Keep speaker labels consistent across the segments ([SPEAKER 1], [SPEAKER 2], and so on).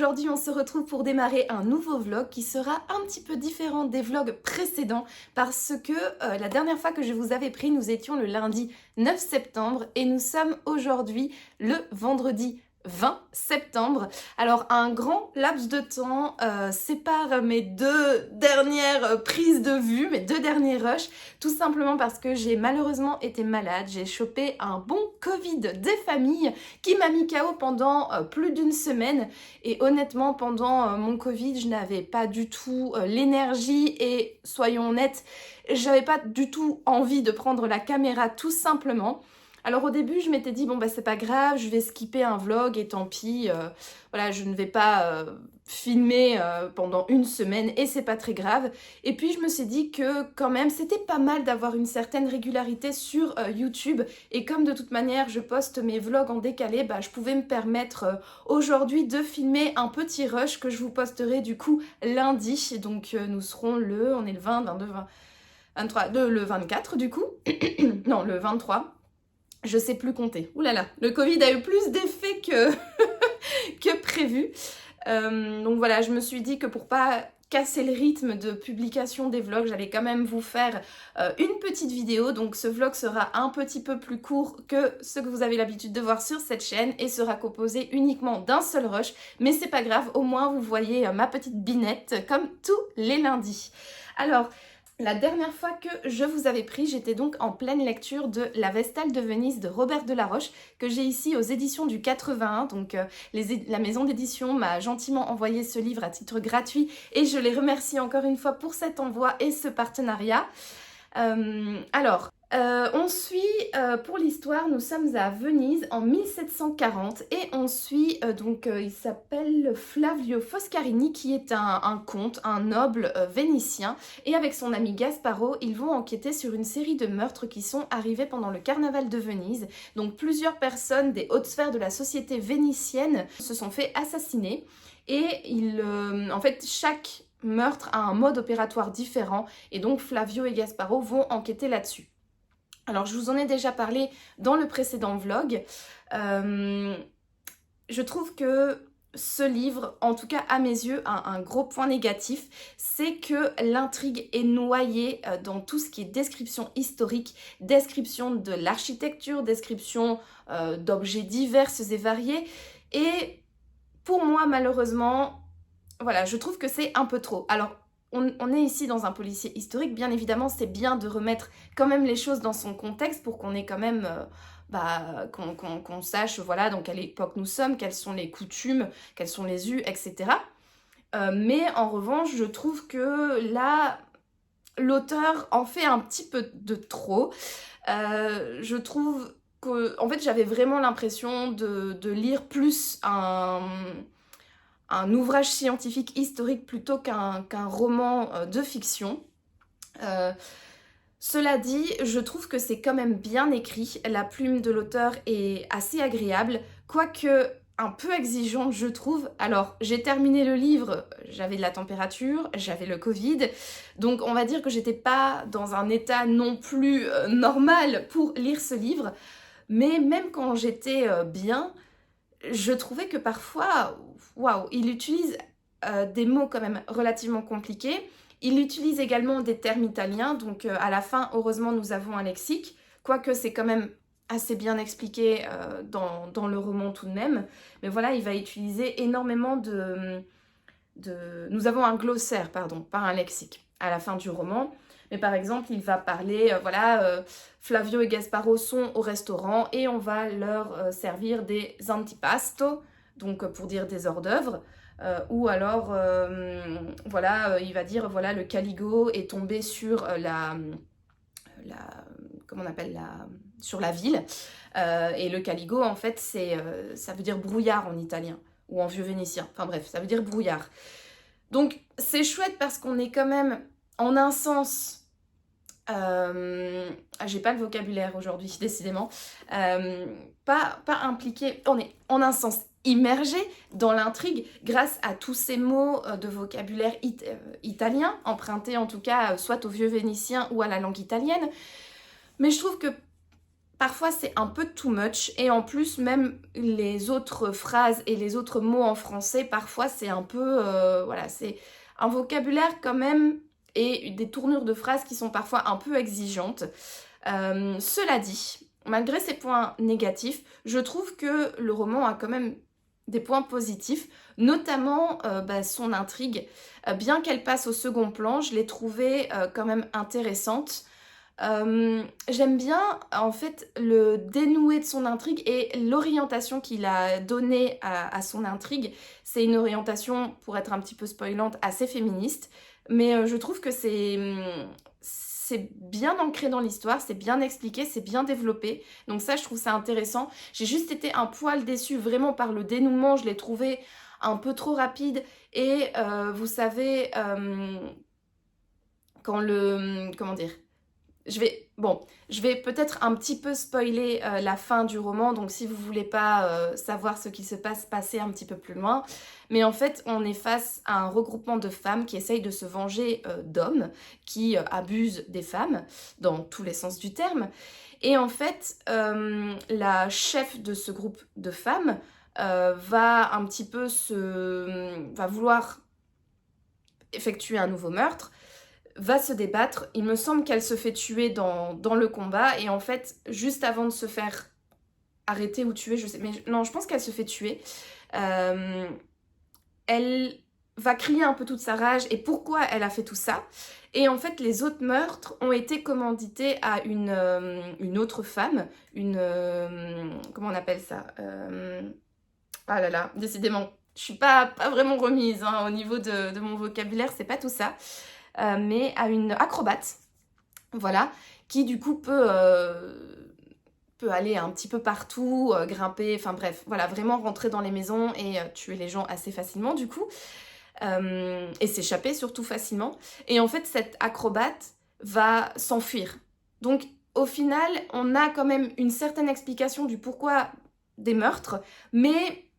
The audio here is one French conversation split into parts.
[SPEAKER 1] aujourd'hui on se retrouve pour démarrer un nouveau vlog qui sera un petit peu différent des vlogs précédents parce que la dernière fois que je vous avais pris, nous étions le lundi 9 septembre et nous sommes aujourd'hui le vendredi 20 septembre. Alors un grand laps de temps sépare mes deux dernières prises de vue, mes deux derniers rushs, tout simplement parce que j'ai malheureusement été malade. J'ai chopé un bon Covid des familles qui m'a mis KO pendant plus d'une semaine et honnêtement pendant mon Covid je n'avais pas du tout l'énergie et soyons honnêtes, j'avais pas du tout envie de prendre la caméra tout simplement. Alors au début je m'étais dit bon bah c'est pas grave, je vais skipper un vlog et tant pis, voilà je ne vais pas filmer pendant une semaine et c'est pas très grave. Et puis je me suis dit que quand même c'était pas mal d'avoir une certaine régularité sur YouTube et comme de toute manière je poste mes vlogs en décalé, bah je pouvais me permettre aujourd'hui de filmer un petit rush que je vous posterai du coup lundi. Donc nous serons on est le 20, 22, 20, 23, le 24 du coup, non le 23. Je sais plus compter. Ouh là là, le Covid a eu plus d'effets que, que prévu. Donc voilà, je me suis dit que pour pas casser le rythme de publication des vlogs, j'allais quand même vous faire une petite vidéo. Donc ce vlog sera un petit peu plus court que ce que vous avez l'habitude de voir sur cette chaîne et sera composé uniquement d'un seul rush. Mais c'est pas grave, au moins vous voyez ma petite binette comme tous les lundis. Alors, la dernière fois que je vous avais pris, j'étais donc en pleine lecture de La Vestale de Venise de Robert Delaroche, que j'ai ici aux éditions du 81. Donc la maison d'édition m'a gentiment envoyé ce livre à titre gratuit et je les remercie encore une fois pour cet envoi et ce partenariat. On suit, pour l'histoire, nous sommes à Venise en 1740 et on suit, il s'appelle Flavio Foscarini qui est un comte, un noble vénitien et avec son ami Gasparo, ils vont enquêter sur une série de meurtres qui sont arrivés pendant le carnaval de Venise. Donc plusieurs personnes des hautes sphères de la société vénitienne se sont fait assassiner et en fait chaque meurtre a un mode opératoire différent et donc Flavio et Gasparo vont enquêter là-dessus. Alors je vous en ai déjà parlé dans le précédent vlog, je trouve que ce livre, en tout cas à mes yeux, a un gros point négatif, c'est que l'intrigue est noyée dans tout ce qui est description historique, description de l'architecture, description d'objets divers et variés et pour moi malheureusement, voilà, je trouve que c'est un peu trop. Alors, on est ici dans un policier historique, bien évidemment, c'est bien de remettre quand même les choses dans son contexte pour qu'on ait quand même, qu'on sache, voilà, dans quelle époque nous sommes, quelles sont les coutumes, quels sont les us, etc. Mais en revanche, je trouve que là, l'auteur en fait un petit peu de trop. Je trouve que, en fait, j'avais vraiment l'impression de lire plus un ouvrage scientifique historique plutôt qu'un roman de fiction. Cela dit, je trouve que c'est quand même bien écrit, la plume de l'auteur est assez agréable, quoique un peu exigeante je trouve. Alors j'ai terminé le livre, j'avais de la température, j'avais le Covid, donc on va dire que j'étais pas dans un état non plus normal pour lire ce livre, mais même quand j'étais bien, je trouvais que parfois, waouh, il utilise des mots quand même relativement compliqués. Il utilise également des termes italiens, donc à la fin, heureusement, nous avons un lexique, quoique c'est quand même assez bien expliqué dans le roman tout de même. Mais voilà, il va utiliser énormément Nous avons un glossaire, pardon, pas un lexique, à la fin du roman. Mais par exemple, il va parler, Flavio et Gasparo sont au restaurant et on va leur servir des antipasto, donc pour dire des hors-d'œuvre. Ou alors, il va dire, voilà, le Caligo est tombé sur comment on appelle, sur la ville. Et le Caligo, en fait, ça veut dire brouillard en italien, ou en vieux vénitien. Enfin bref, ça veut dire brouillard. Donc, c'est chouette parce qu'on est quand même, en un sens... j'ai pas le vocabulaire aujourd'hui, décidément. Pas impliqué, on est en un sens immergé dans l'intrigue grâce à tous ces mots de vocabulaire italien, empruntés en tout cas soit au vieux vénitien ou à la langue italienne. Mais je trouve que parfois c'est un peu too much et en plus même les autres phrases et les autres mots en français, parfois c'est un peu, voilà, c'est un vocabulaire quand même et des tournures de phrases qui sont parfois un peu exigeantes. Cela dit, malgré ces points négatifs, je trouve que le roman a quand même des points positifs, notamment son intrigue. Bien qu'elle passe au second plan, je l'ai trouvée quand même intéressante. J'aime bien en fait le dénoué de son intrigue et l'orientation qu'il a donnée à son intrigue. C'est une orientation, pour être un petit peu spoilante, assez féministe, mais je trouve que c'est bien ancré dans l'histoire, c'est bien expliqué, c'est bien développé. Donc ça, je trouve ça intéressant. J'ai juste été un poil déçue vraiment par le dénouement, je l'ai trouvé un peu trop rapide. Et vous savez, quand le... Comment dire? Je vais peut-être un petit peu spoiler la fin du roman, donc si vous voulez pas savoir ce qui se passe, passez un petit peu plus loin. Mais en fait, on est face à un regroupement de femmes qui essayent de se venger d'hommes qui abusent des femmes, dans tous les sens du terme. Et en fait, la chef de ce groupe de femmes va un petit peu va vouloir effectuer un nouveau meurtre, va se débattre. Il me semble qu'elle se fait tuer dans le combat et en fait, juste avant de se faire arrêter ou tuer, je sais, mais non, je pense qu'elle se fait tuer. Elle va crier un peu toute sa rage et pourquoi elle a fait tout ça. Et en fait, les autres meurtres ont été commandités à une autre femme, comment on appelle ça Ah là là, décidément, je suis pas vraiment remise hein, au niveau de mon vocabulaire, c'est pas tout ça. Mais à une acrobate, voilà, qui du coup peut aller un petit peu partout, grimper, enfin bref, voilà, vraiment rentrer dans les maisons et tuer les gens assez facilement du coup, et s'échapper surtout facilement. Et en fait, cette acrobate va s'enfuir. Donc au final, on a quand même une certaine explication du pourquoi des meurtres, mais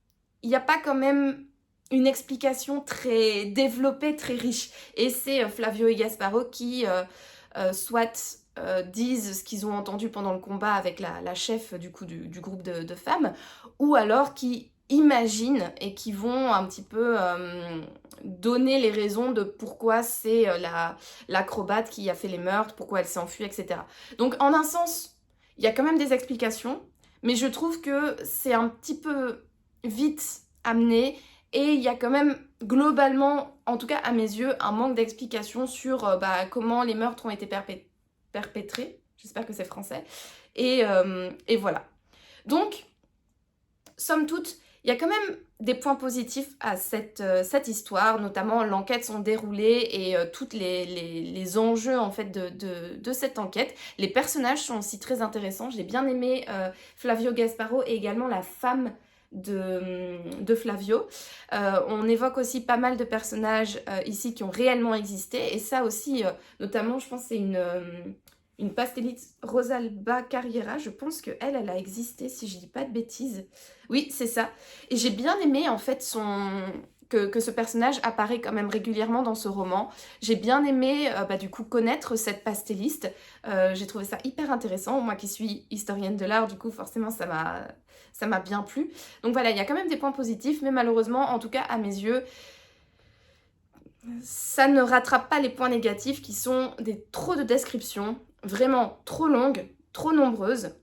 [SPEAKER 1] il n'y a pas quand même une explication très développée, très riche. Et c'est Flavio et Gasparo qui soit disent ce qu'ils ont entendu pendant le combat avec la chef du coup du groupe de femmes, ou alors qui imaginent et qui vont un petit peu donner les raisons de pourquoi c'est l'acrobate qui a fait les meurtres, pourquoi elle s'est enfuie, etc. Donc en un sens, il y a quand même des explications, mais je trouve que c'est un petit peu vite amené. Et il y a quand même globalement, en tout cas à mes yeux, un manque d'explication sur comment les meurtres ont été perpétrés. J'espère que c'est français. Et voilà. Donc, somme toute, il y a quand même des points positifs à cette histoire, notamment l'enquête sont déroulées et tous les enjeux en fait de cette enquête. Les personnages sont aussi très intéressants. J'ai bien aimé Flavio Gasparo et également la femme de Flavio. On évoque aussi pas mal de personnages ici qui ont réellement existé et ça aussi, notamment je pense que c'est une pastelliste, Rosalba Carriera, je pense qu'elle a existé si je dis pas de bêtises. Oui, c'est ça. Et j'ai bien aimé en fait que ce personnage apparaît quand même régulièrement dans ce roman. J'ai bien aimé du coup connaître cette pastelliste. J'ai trouvé ça hyper intéressant. Moi qui suis historienne de l'art, du coup forcément ça m'a bien plu. Donc voilà, il y a quand même des points positifs, mais malheureusement, en tout cas à mes yeux, ça ne rattrape pas les points négatifs qui sont trop de descriptions, vraiment trop longues, trop nombreuses,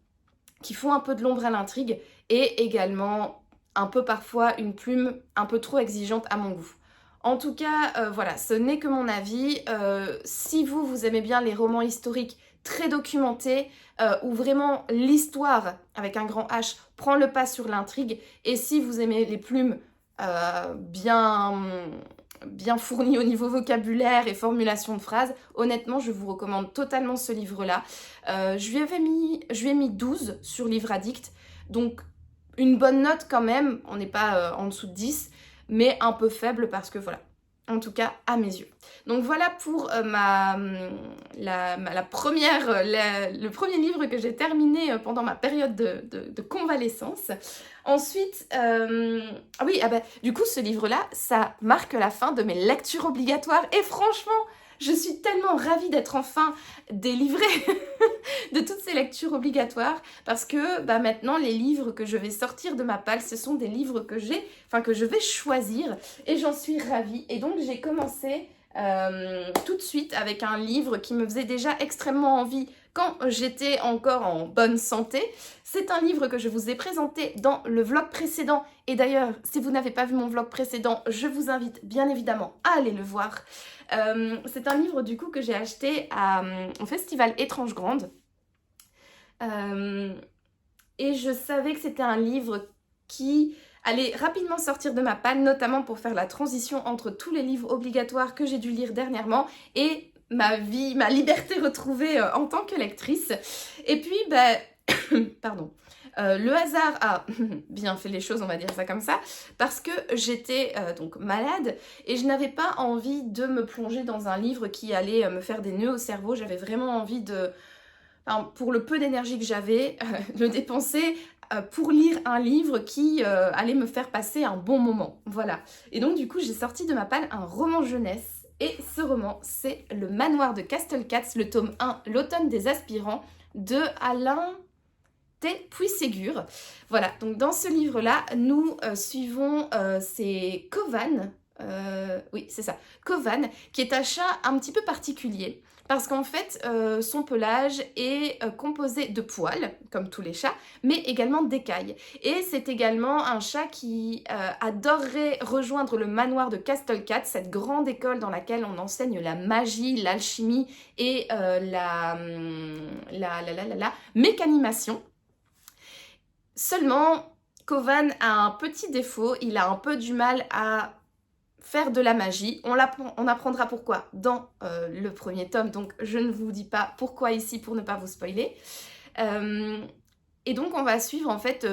[SPEAKER 1] qui font un peu de l'ombre à l'intrigue et également un peu parfois une plume un peu trop exigeante à mon goût. En tout cas, voilà, ce n'est que mon avis. Si vous aimez bien les romans historiques très documentés, où vraiment l'histoire, avec un grand H, prend le pas sur l'intrigue, et si vous aimez les plumes bien fournies au niveau vocabulaire et formulation de phrases, honnêtement, je vous recommande totalement ce livre-là. Je lui ai mis 12 sur Livre Addict, donc une bonne note quand même, on n'est pas en dessous de 10, mais un peu faible parce que voilà, en tout cas à mes yeux. Donc voilà pour le premier livre que j'ai terminé pendant ma période de convalescence. Ensuite, du coup ce livre-là, ça marque la fin de mes lectures obligatoires et franchement, Je suis tellement ravie d'être enfin délivrée de toutes ces lectures obligatoires parce que maintenant les livres que je vais sortir de ma palle, ce sont des livres que je vais choisir et j'en suis ravie. Et donc j'ai commencé tout de suite avec un livre qui me faisait déjà extrêmement envie quand j'étais encore en bonne santé. C'est un livre que je vous ai présenté dans le vlog précédent. Et d'ailleurs, si vous n'avez pas vu mon vlog précédent, je vous invite bien évidemment à aller le voir. C'est un livre du coup que j'ai acheté au Festival Étrange Grande. Et je savais que c'était un livre qui allait rapidement sortir de ma palle, notamment pour faire la transition entre tous les livres obligatoires que j'ai dû lire dernièrement et ma vie, ma liberté retrouvée en tant que lectrice. Et puis, pardon, le hasard a bien fait les choses, on va dire ça comme ça, parce que j'étais donc malade et je n'avais pas envie de me plonger dans un livre qui allait me faire des nœuds au cerveau. J'avais vraiment envie de, pour le peu d'énergie que j'avais, le dépenser pour lire un livre qui allait me faire passer un bon moment. Voilà. Et donc du coup, j'ai sorti de ma palle un roman jeunesse. Et ce roman, c'est Le Manoir de Castelcats, le tome 1, L'automne des aspirants, de Alain T. Puységur. Voilà, donc dans ce livre-là, nous suivons c'est Kovan, oui c'est ça, Kovan, qui est un chat un petit peu particulier. Parce qu'en fait, son pelage est composé de poils, comme tous les chats, mais également d'écailles. Et c'est également un chat qui adorerait rejoindre le manoir de Castelcats, cette grande école dans laquelle on enseigne la magie, l'alchimie et la mécanimation. Seulement, Kovan a un petit défaut, il a un peu du mal à faire de la magie. On apprendra pourquoi dans le premier tome, donc je ne vous dis pas pourquoi ici pour ne pas vous spoiler. Et donc on va suivre en fait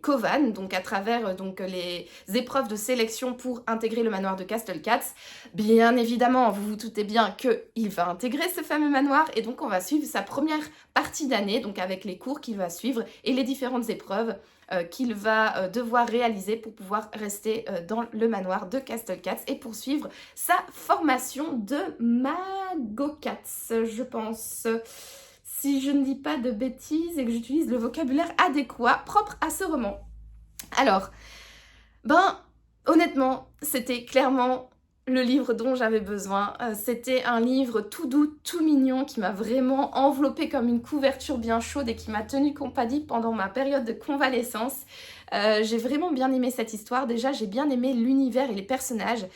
[SPEAKER 1] Kovan, donc à travers les épreuves de sélection pour intégrer le manoir de Castelcats. Bien évidemment, vous vous doutez bien qu'il va intégrer ce fameux manoir et donc on va suivre sa première partie d'année, donc avec les cours qu'il va suivre et les différentes épreuves qu'il va devoir réaliser pour pouvoir rester dans le manoir de Castelcats et poursuivre sa formation de Magocats, je pense. Si je ne dis pas de bêtises et que j'utilise le vocabulaire adéquat propre à ce roman. Alors, honnêtement, c'était clairement le livre dont j'avais besoin. C'était un livre tout doux, tout mignon, qui m'a vraiment enveloppée comme une couverture bien chaude et qui m'a tenue compagnie pendant ma période de convalescence. J'ai vraiment bien aimé cette histoire. Déjà, j'ai bien aimé l'univers et les personnages.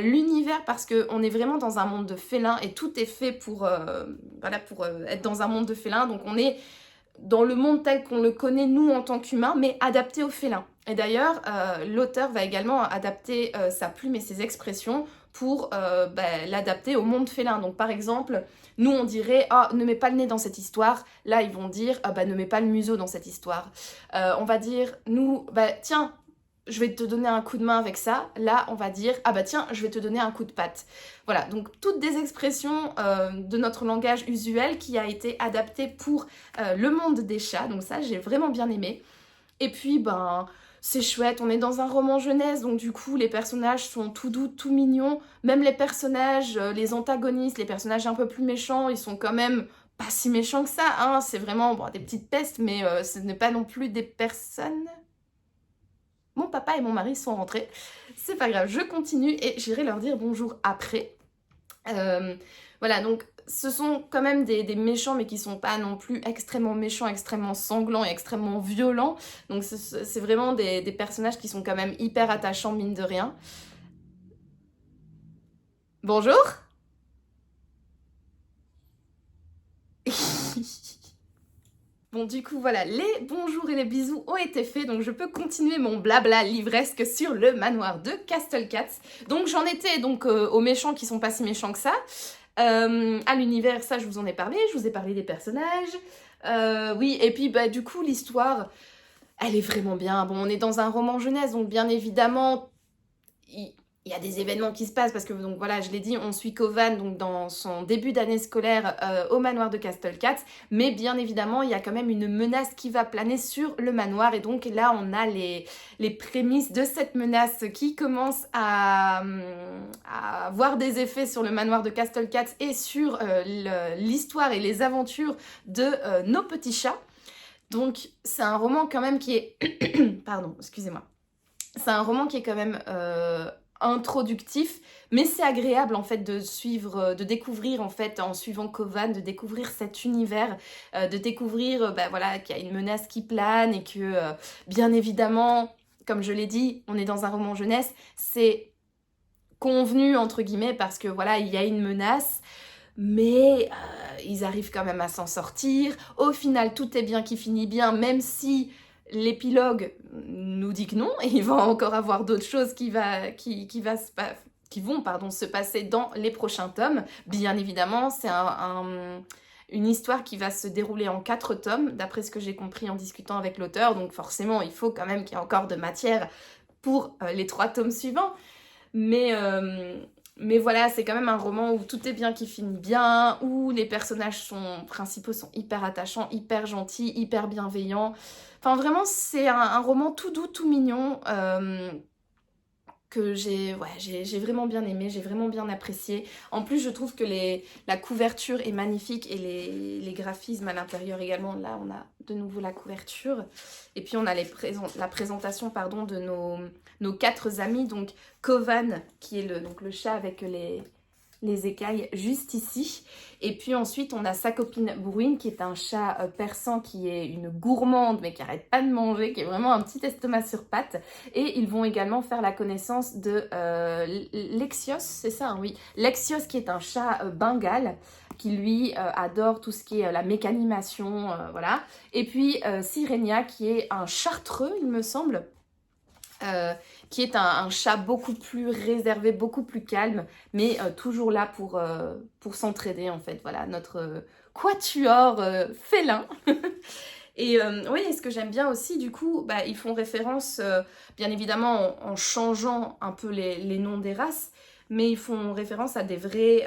[SPEAKER 1] L'univers parce qu'on est vraiment dans un monde de félins et tout est fait pour être dans un monde de félins. Donc on est dans le monde tel qu'on le connaît nous en tant qu'humains, mais adapté aux félins. Et d'ailleurs, l'auteur va également adapter sa plume et ses expressions pour l'adapter au monde félin. Donc par exemple, nous on dirait « Ah, ne mets pas le nez dans cette histoire ». Là, ils vont dire « Ah ne mets pas le museau dans cette histoire ». On va dire « Nous, tiens, je vais te donner un coup de main avec ça ». Là, on va dire « Ah tiens, je vais te donner un coup de patte ». Voilà, donc toutes des expressions de notre langage usuel qui a été adapté pour le monde des chats. Donc ça, j'ai vraiment bien aimé. Et puis, c'est chouette, on est dans un roman jeunesse, donc du coup, les personnages sont tout doux, tout mignons. Même les personnages, les antagonistes, les personnages un peu plus méchants, ils sont quand même pas si méchants que ça, hein. C'est vraiment des petites pestes, mais ce n'est pas non plus des personnes... Mon papa et mon mari sont rentrés. C'est pas grave, je continue et j'irai leur dire bonjour après. Voilà, donc ce sont quand même des méchants, mais qui sont pas non plus extrêmement méchants, extrêmement sanglants et extrêmement violents. Donc c'est vraiment des personnages qui sont quand même hyper attachants, mine de rien. Bonjour. Bon, du coup, voilà, les bonjours et les bisous ont été faits, donc je peux continuer mon blabla livresque sur le manoir de Castelcats. Donc j'en étais aux méchants qui sont pas si méchants que ça. À l'univers, ça je vous en ai parlé, je vous ai parlé des personnages. Oui, et puis du coup, l'histoire, elle est vraiment bien. Bon, on est dans un roman jeunesse, donc bien évidemment, il y a des événements qui se passent parce que donc voilà, je l'ai dit, on suit Kovan donc dans son début d'année scolaire au manoir de Castle-Cats, mais bien évidemment il y a quand même une menace qui va planer sur le manoir et donc là on a les prémices de cette menace qui commence à avoir des effets sur le manoir de Castle-Cats et sur l'histoire et les aventures de nos petits chats. Donc c'est un roman quand même qui est... Pardon, excusez-moi. C'est un roman qui est quand même introductif, mais c'est agréable en fait de suivre, de découvrir en fait en suivant Kovan, de découvrir cet univers, de découvrir voilà, qu'il y a une menace qui plane et que bien évidemment, comme je l'ai dit, on est dans un roman jeunesse, c'est convenu entre guillemets parce que voilà, il y a une menace. Mais ils arrivent quand même à s'en sortir. Au final, tout est bien qui finit bien, même si l'épilogue nous dit que non, et il va encore avoir d'autres choses qui vont se passer dans les prochains tomes. Bien évidemment, c'est une histoire qui va se dérouler en 4 tomes, d'après ce que j'ai compris en discutant avec l'auteur. Donc forcément, il faut quand même qu'il y ait encore de matière pour les 3 tomes suivants. Mais voilà, c'est quand même un roman où tout est bien qui finit bien, où les personnages principaux sont hyper attachants, hyper gentils, hyper bienveillants. Enfin vraiment, c'est un roman tout doux, tout mignon, que j'ai vraiment bien aimé, j'ai vraiment bien apprécié. En plus, je trouve que la couverture est magnifique et les graphismes à l'intérieur également. Là, on a de nouveau la couverture. Et puis, on a la présentation de nos 4 amis. Donc, Kovan, qui est le chat avec les écailles juste ici. Et puis ensuite, on a sa copine Bruine, qui est un chat persan, qui est une gourmande, mais qui arrête pas de manger, qui est vraiment un petit estomac sur pattes. Et ils vont également faire la connaissance de Lexios, c'est ça, hein, oui. Lexios, qui est un chat bengale, qui lui adore tout ce qui est la mécanimation, voilà. Et puis Sirenia, qui est un chartreux, il me semble, qui est un chat beaucoup plus réservé, beaucoup plus calme, mais toujours là pour s'entraider en fait. Voilà, notre quatuor félin. Et oui, et ce que j'aime bien aussi, du coup, ils font référence, bien évidemment, en changeant un peu les noms des races, mais ils font référence à des vrais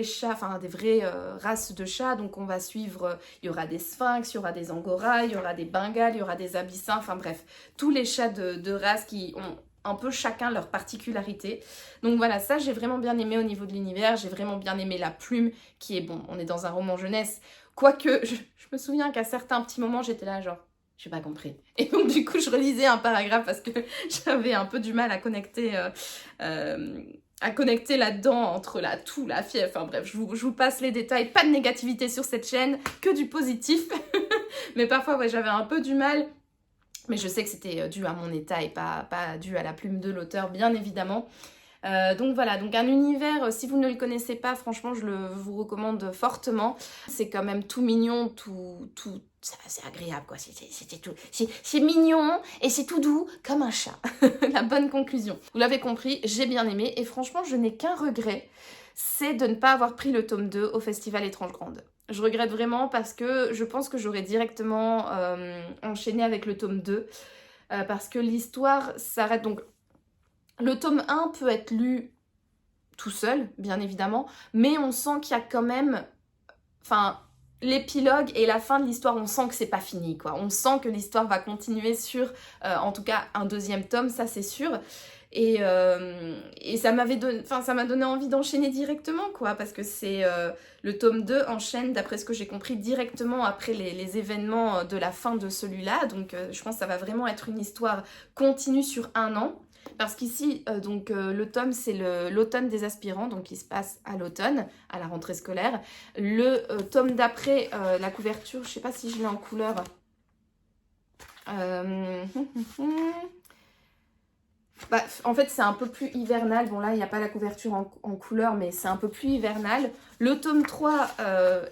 [SPEAKER 1] chats, enfin à des vraies races de chats. Donc on va suivre, il y aura des sphinx, il y aura des angoras, il y aura des bengales, il y aura des abyssins, enfin bref, tous les chats de race qui ont un peu chacun leur particularité. Donc voilà, ça j'ai vraiment bien aimé au niveau de l'univers, j'ai vraiment bien aimé la plume qui est, bon, on est dans un roman jeunesse, quoique je me souviens qu'à certains petits moments j'étais là genre, j'ai pas compris. Et donc du coup je relisais un paragraphe parce que j'avais un peu du mal à connecter là-dedans entre la toux, la fièvre, enfin bref, je vous passe les détails, pas de négativité sur cette chaîne, que du positif. Mais parfois ouais, j'avais un peu du mal. Mais je sais que c'était dû à mon état et pas dû à la plume de l'auteur, bien évidemment. Donc voilà, donc un univers, si vous ne le connaissez pas, franchement, je vous recommande fortement. C'est quand même tout mignon, c'est agréable quoi, c'est mignon et c'est tout doux comme un chat. La bonne conclusion. Vous l'avez compris, j'ai bien aimé et franchement, je n'ai qu'un regret, c'est de ne pas avoir pris le tome 2 au Festival Étrange Grande. Je regrette vraiment parce que je pense que j'aurais directement enchaîné avec le tome 2 parce que l'histoire s'arrête. Donc le tome 1 peut être lu tout seul, bien évidemment, mais on sent qu'il y a quand même... Enfin, l'épilogue et la fin de l'histoire, on sent que c'est pas fini, quoi. On sent que l'histoire va continuer sur, en tout cas, un 2e tome, ça c'est sûr. Et ça m'a donné envie d'enchaîner directement, quoi, parce que c'est le tome 2 enchaîne, d'après ce que j'ai compris, directement après les événements de la fin de celui-là. Donc je pense que ça va vraiment être une histoire continue sur 1 an. Parce qu'ici, le tome, c'est l'automne des aspirants, donc il se passe à l'automne, à la rentrée scolaire. Le tome d'après, la couverture, je sais pas si je l'ai en couleur. En fait, c'est un peu plus hivernal. Bon, là, il n'y a pas la couverture en couleur, mais c'est un peu plus hivernal. Le tome 3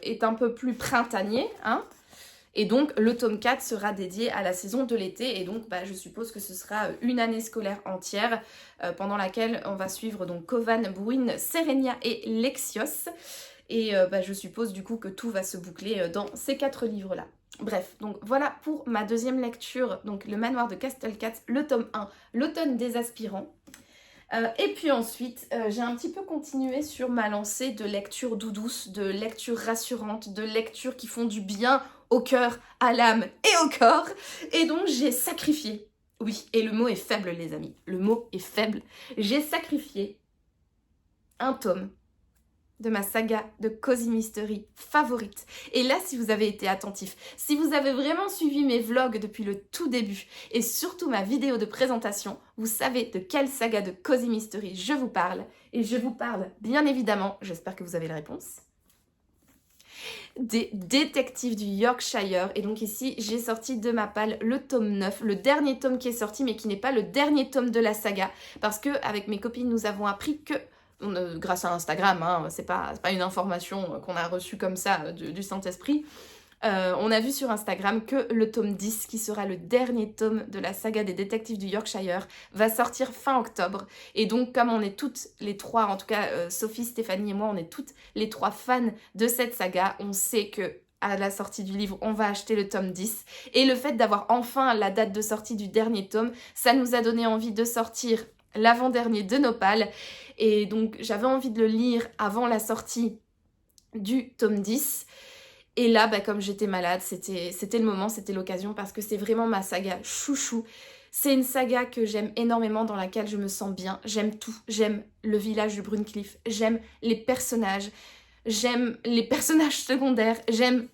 [SPEAKER 1] est un peu plus printanier, hein. Et donc, le tome 4 sera dédié à la saison de l'été. Et donc, je suppose que ce sera une année scolaire entière pendant laquelle on va suivre donc Kovan, Bruine, Sirenia et Lexios. Et je suppose du coup que tout va se boucler dans ces 4 livres-là. Bref, donc voilà pour ma 2e lecture, donc Le Manoir de Castle-Cats, le tome 1, l'automne des aspirants. Et puis ensuite, j'ai un petit peu continué sur ma lancée de lecture douce, de lecture rassurante, de lectures qui font du bien au cœur, à l'âme et au corps. Et donc j'ai sacrifié, oui, et le mot est faible les amis, le mot est faible, j'ai sacrifié un tome de ma saga de Cozy Mystery favorite. Et là, si vous avez été attentif, si vous avez vraiment suivi mes vlogs depuis le tout début, et surtout ma vidéo de présentation, vous savez de quelle saga de Cozy Mystery je vous parle. Et je vous parle, bien évidemment, j'espère que vous avez la réponse, des détectives du Yorkshire. Et donc ici, j'ai sorti de ma palle le tome 9, le dernier tome qui est sorti, mais qui n'est pas le dernier tome de la saga, parce que avec mes copines, nous avons appris que grâce à Instagram, hein, c'est pas une information qu'on a reçue comme ça du Saint-Esprit. On a vu sur Instagram que le tome 10, qui sera le dernier tome de la saga des détectives du Yorkshire, va sortir fin octobre. Et donc, comme on est toutes les trois, en tout cas Sophie, Stéphanie et moi, on est toutes les trois fans de cette saga, on sait que à la sortie du livre, on va acheter le tome 10. Et le fait d'avoir enfin la date de sortie du dernier tome, ça nous a donné envie de sortir l'avant-dernier de Nopal. Et donc, j'avais envie de le lire avant la sortie du tome 10. Et là, comme j'étais malade, c'était le moment, c'était l'occasion, parce que c'est vraiment ma saga chouchou. C'est une saga que j'aime énormément, dans laquelle je me sens bien. J'aime tout. J'aime le village de Bruncliff. J'aime les personnages. J'aime les personnages secondaires. J'aime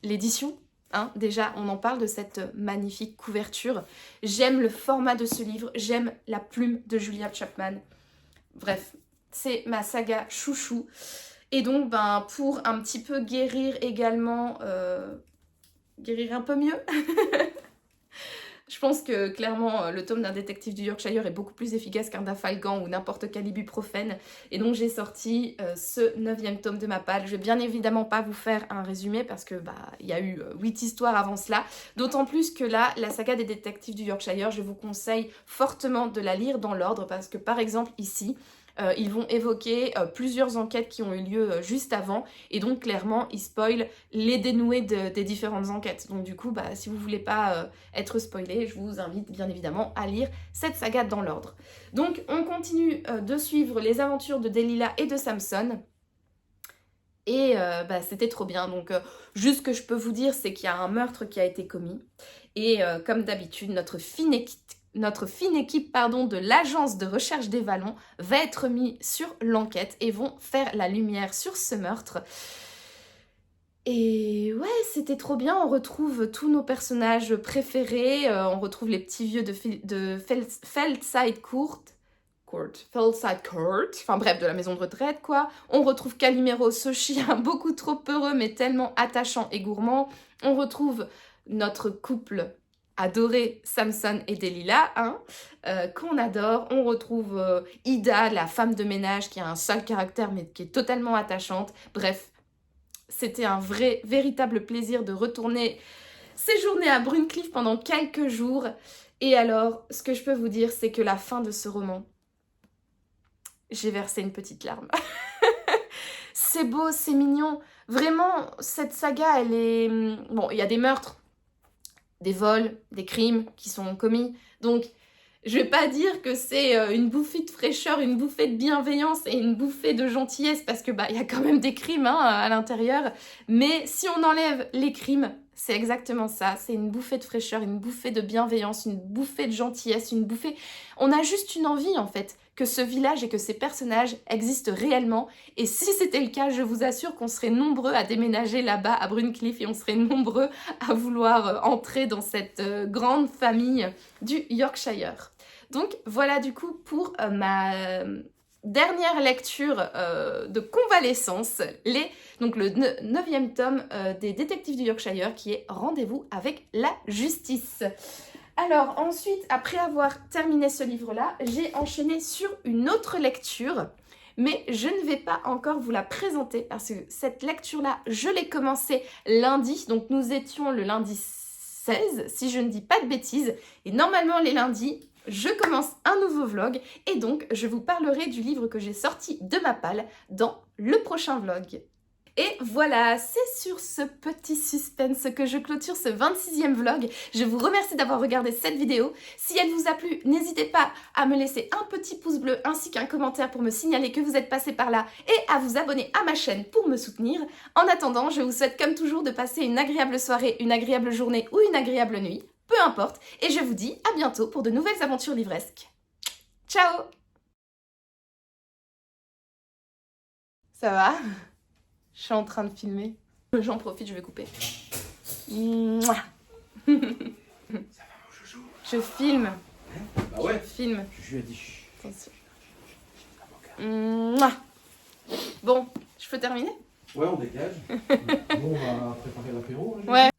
[SPEAKER 1] l'édition. Hein, déjà, on en parle de cette magnifique couverture. J'aime le format de ce livre. J'aime la plume de Julia Chapman. Bref, c'est ma saga chouchou. Et donc, pour un petit peu guérir également, guérir un peu mieux, je pense que clairement, le tome d'un détective du Yorkshire est beaucoup plus efficace qu'un Dafalgan ou n'importe quel ibuprofène. Et donc, j'ai sorti ce 9e tome de ma palle. Je vais bien évidemment pas vous faire un résumé parce que il y a eu 8 histoires avant cela. D'autant plus que là, la saga des détectives du Yorkshire, je vous conseille fortement de la lire dans l'ordre, parce que par exemple ici, ils vont évoquer plusieurs enquêtes qui ont eu lieu juste avant, et donc clairement ils spoilent les dénoués des différentes enquêtes. Donc du coup, si vous voulez pas être spoilé, je vous invite bien évidemment à lire cette saga dans l'ordre. Donc on continue de suivre les aventures de Delilah et de Samson. Et c'était trop bien. Donc juste ce que je peux vous dire, c'est qu'il y a un meurtre qui a été commis. Et comme d'habitude, notre fine équipe de l'agence de recherche des Vallons va être mis sur l'enquête et vont faire la lumière sur ce meurtre. Et ouais, c'était trop bien, on retrouve tous nos personnages préférés, on retrouve les petits vieux de Feldside Court, enfin bref, de la maison de retraite quoi. On retrouve Calimero, ce chien beaucoup trop heureux mais tellement attachant et gourmand. On retrouve notre couple adoré, Samson et Delilah, qu'on adore. On retrouve Ida, la femme de ménage qui a un sale caractère mais qui est totalement attachante. Bref, c'était un véritable plaisir de retourner séjourner à Bruncliff pendant quelques jours. Et alors, ce que je peux vous dire, c'est que la fin de ce roman, j'ai versé une petite larme. C'est beau, c'est mignon. Vraiment, cette saga, elle est... Bon, il y a des meurtres, des vols, des crimes qui sont commis. Donc, je vais pas dire que c'est une bouffée de fraîcheur, une bouffée de bienveillance et une bouffée de gentillesse, parce que il y a quand même des crimes à l'intérieur. Mais si on enlève les crimes, c'est exactement ça. C'est une bouffée de fraîcheur, une bouffée de bienveillance, une bouffée de gentillesse, une bouffée... On a juste une envie, en fait, que ce village et que ces personnages existent réellement. Et si c'était le cas, je vous assure qu'on serait nombreux à déménager là-bas à Bruncliff et on serait nombreux à vouloir entrer dans cette grande famille du Yorkshire. Donc voilà du coup pour ma dernière lecture de convalescence, donc le 9e tome des détectives du Yorkshire, qui est Rendez-vous avec la justice. Alors ensuite, après avoir terminé ce livre-là, j'ai enchaîné sur une autre lecture, mais je ne vais pas encore vous la présenter parce que cette lecture-là, je l'ai commencée lundi, donc nous étions le lundi 16, si je ne dis pas de bêtises, et normalement les lundis, je commence un nouveau vlog, et donc je vous parlerai du livre que j'ai sorti de ma palle dans le prochain vlog. Et voilà, c'est sur ce petit suspense que je clôture ce 26e vlog. Je vous remercie d'avoir regardé cette vidéo. Si elle vous a plu, n'hésitez pas à me laisser un petit pouce bleu ainsi qu'un commentaire pour me signaler que vous êtes passé par là et à vous abonner à ma chaîne pour me soutenir. En attendant, je vous souhaite comme toujours de passer une agréable soirée, une agréable journée ou une agréable nuit, peu importe, et je vous dis à bientôt pour de nouvelles aventures livresques. Ciao! Ça va? Je suis en train de filmer. J'en profite, je vais couper. Mouah.
[SPEAKER 2] Ça va, mon chouchou?
[SPEAKER 1] Je filme.
[SPEAKER 2] Bah ouais.
[SPEAKER 1] Je filme.
[SPEAKER 2] Je lui ai dit chut.
[SPEAKER 1] Attention. Mouah. Bon, je peux terminer?
[SPEAKER 2] Ouais, on dégage. Bon, on va préparer l'apéro. Hein,
[SPEAKER 1] Ouais.